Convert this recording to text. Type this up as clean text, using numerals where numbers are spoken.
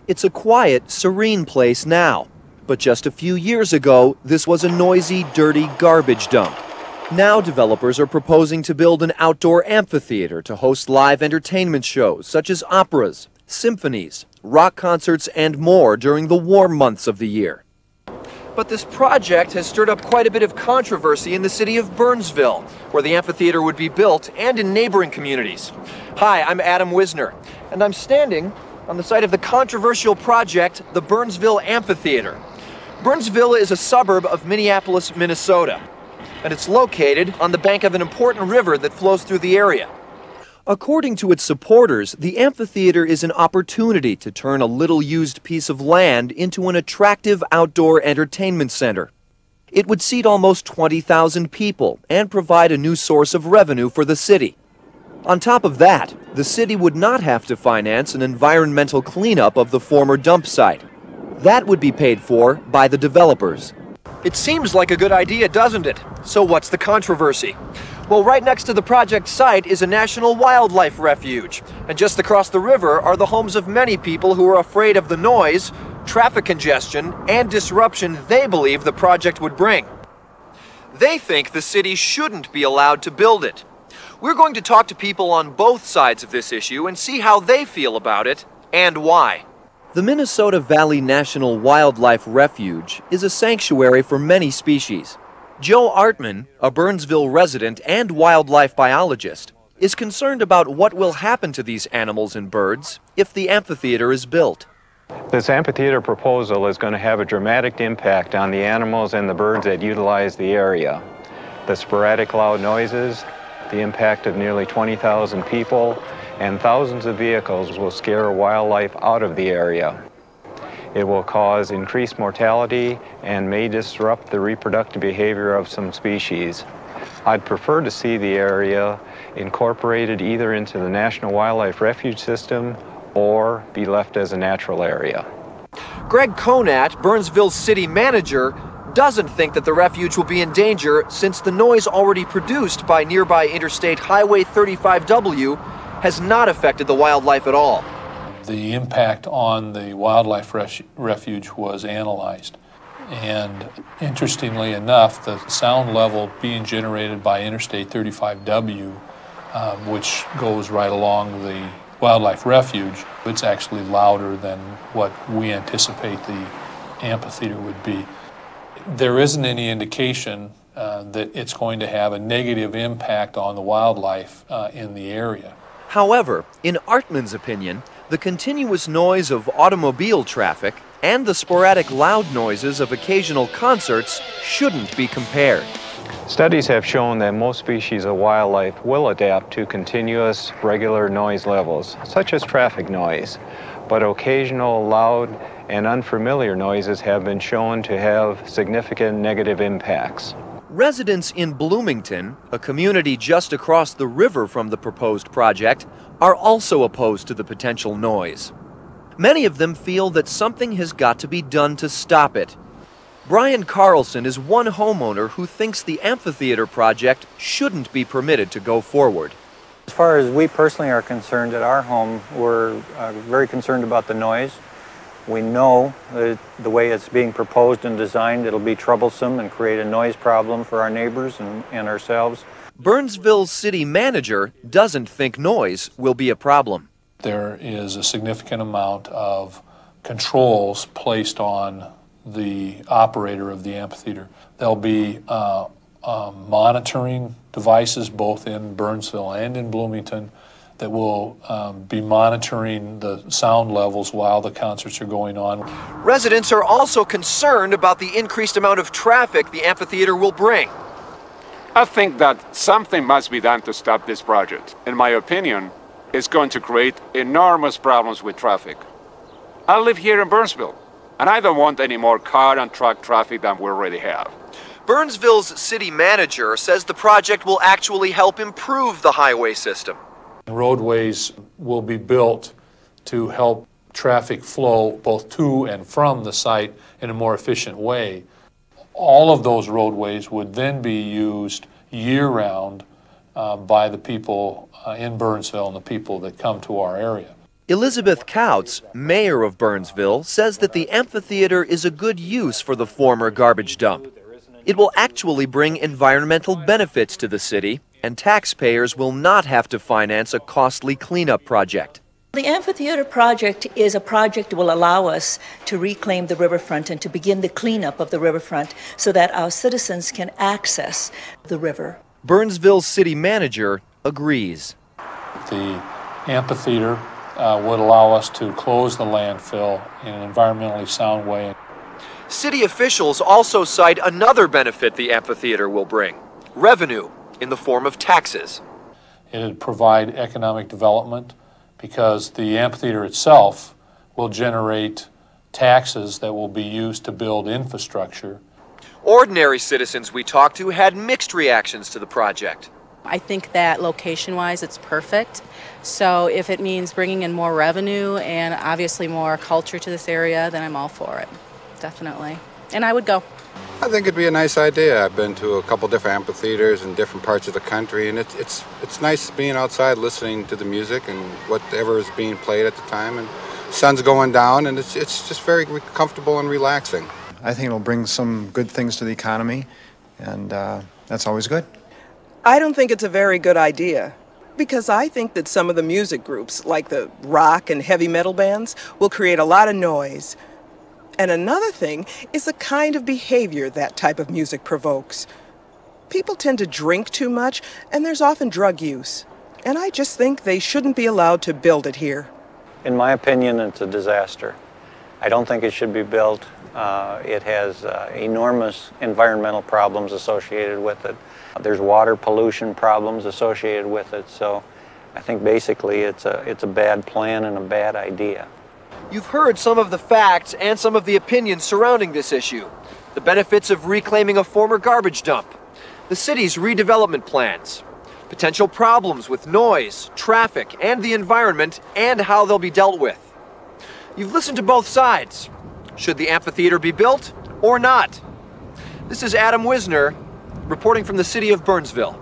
It's a quiet, serene place now, but just a few years ago, this was a noisy, dirty garbage dump. Now developers are proposing to build an outdoor amphitheater to host live entertainment shows such as operas, symphonies, rock concerts, and more during the warm months of the year. But this project has stirred up quite a bit of controversy in the city of Burnsville, where the amphitheater would be built, and in neighboring communities. Hi, I'm Adam Wisner, and I'm standing on the site of the controversial project, the Burnsville Amphitheater. Burnsville is a suburb of Minneapolis, Minnesota, and it's located on the bank of an important river that flows through the area. According to its supporters, the amphitheater is an opportunity to turn a little-used piece of land into an attractive outdoor entertainment center. It would seat almost 20,000 people and provide a new source of revenue for the city. On top of that, the city would not have to finance an environmental cleanup of the former dump site. That would be paid for by the developers. It seems like a good idea, doesn't it? So what's the controversy? Well, right next to the project site is a national wildlife refuge, and just across the river are the homes of many people who are afraid of the noise, traffic congestion, and disruption they believe the project would bring. They think the city shouldn't be allowed to build it. We're going to talk to people on both sides of this issue and see how they feel about it and why. The Minnesota Valley National Wildlife Refuge is a sanctuary for many species. Joe Artman, a Burnsville resident and wildlife biologist, is concerned about what will happen to these animals and birds if the amphitheater is built. This amphitheater proposal is going to have a dramatic impact on the animals and the birds that utilize the area. The sporadic loud noises, the impact of nearly 20,000 people, and thousands of vehicles will scare wildlife out of the area. It will cause increased mortality and may disrupt the reproductive behavior of some species. I'd prefer to see the area incorporated either into the National Wildlife Refuge System or be left as a natural area. Greg Conat, Burnsville's city manager, doesn't think that the refuge will be in danger since the noise already produced by nearby Interstate Highway 35W has not affected the wildlife at all. The impact on the wildlife refuge was analyzed, and interestingly enough, the sound level being generated by Interstate 35W, which goes right along the wildlife refuge, it's actually louder than what we anticipate the amphitheater would be. There isn't any indication that it's going to have a negative impact on the wildlife in the area. However, in Artman's opinion, the continuous noise of automobile traffic and the sporadic loud noises of occasional concerts shouldn't be compared. Studies have shown that most species of wildlife will adapt to continuous, regular noise levels, such as traffic noise, but occasional loud and unfamiliar noises have been shown to have significant negative impacts. Residents in Bloomington, a community just across the river from the proposed project, are also opposed to the potential noise. Many of them feel that something has got to be done to stop it. Brian Carlson is one homeowner who thinks the amphitheater project shouldn't be permitted to go forward. As far as we personally are concerned at our home, we're very concerned about the noise. We know that the way it's being proposed and designed, it'll be troublesome and create a noise problem for our neighbors and ourselves. Burnsville's city manager doesn't think noise will be a problem. There is a significant amount of controls placed on the operator of the amphitheater. There'll be monitoring devices both in Burnsville and in Bloomington that will be monitoring the sound levels while the concerts are going on. Residents are also concerned about the increased amount of traffic the amphitheater will bring. I think that something must be done to stop this project. In my opinion, it's going to create enormous problems with traffic. I live here in Burnsville, and I don't want any more car and truck traffic than we already have. Burnsville's city manager says the project will actually help improve the highway system. Roadways will be built to help traffic flow both to and from the site in a more efficient way. All of those roadways would then be used year-round by the people in Burnsville and the people that come to our area. Elizabeth Couts, mayor of Burnsville, says that the amphitheater is a good use for the former garbage dump. It will actually bring environmental benefits to the city, and taxpayers will not have to finance a costly cleanup project. The amphitheater project is a project that will allow us to reclaim the riverfront and to begin the cleanup of the riverfront so that our citizens can access the river. Burnsville's city manager agrees. The amphitheater would allow us to close the landfill in an environmentally sound way. City officials also cite another benefit the amphitheater will bring: revenue in the form of taxes. It would provide economic development because the amphitheater itself will generate taxes that will be used to build infrastructure. Ordinary citizens we talked to had mixed reactions to the project. I think that location-wise it's perfect. So if it means bringing in more revenue and obviously more culture to this area, then I'm all for it, definitely. And I would go. I think it'd be a nice idea. I've been to a couple different amphitheaters in different parts of the country, and it's nice being outside listening to the music and whatever is being played at the time. And sun's going down, and it's just very comfortable and relaxing. I think it'll bring some good things to the economy, and that's always good. I don't think it's a very good idea, because I think that some of the music groups, like the rock and heavy metal bands, will create a lot of noise. And another thing is the kind of behavior that type of music provokes. People tend to drink too much, and there's often drug use. And I just think they shouldn't be allowed to build it here. In my opinion, it's a disaster. I don't think it should be built. It has enormous environmental problems associated with it. There's water pollution problems associated with it. So I think basically it's a bad plan and a bad idea. You've heard some of the facts and some of the opinions surrounding this issue. The benefits of reclaiming a former garbage dump, the city's redevelopment plans, potential problems with noise, traffic, and the environment, and how they'll be dealt with. You've listened to both sides. Should the amphitheater be built or not? This is Adam Wisner, reporting from the city of Burnsville.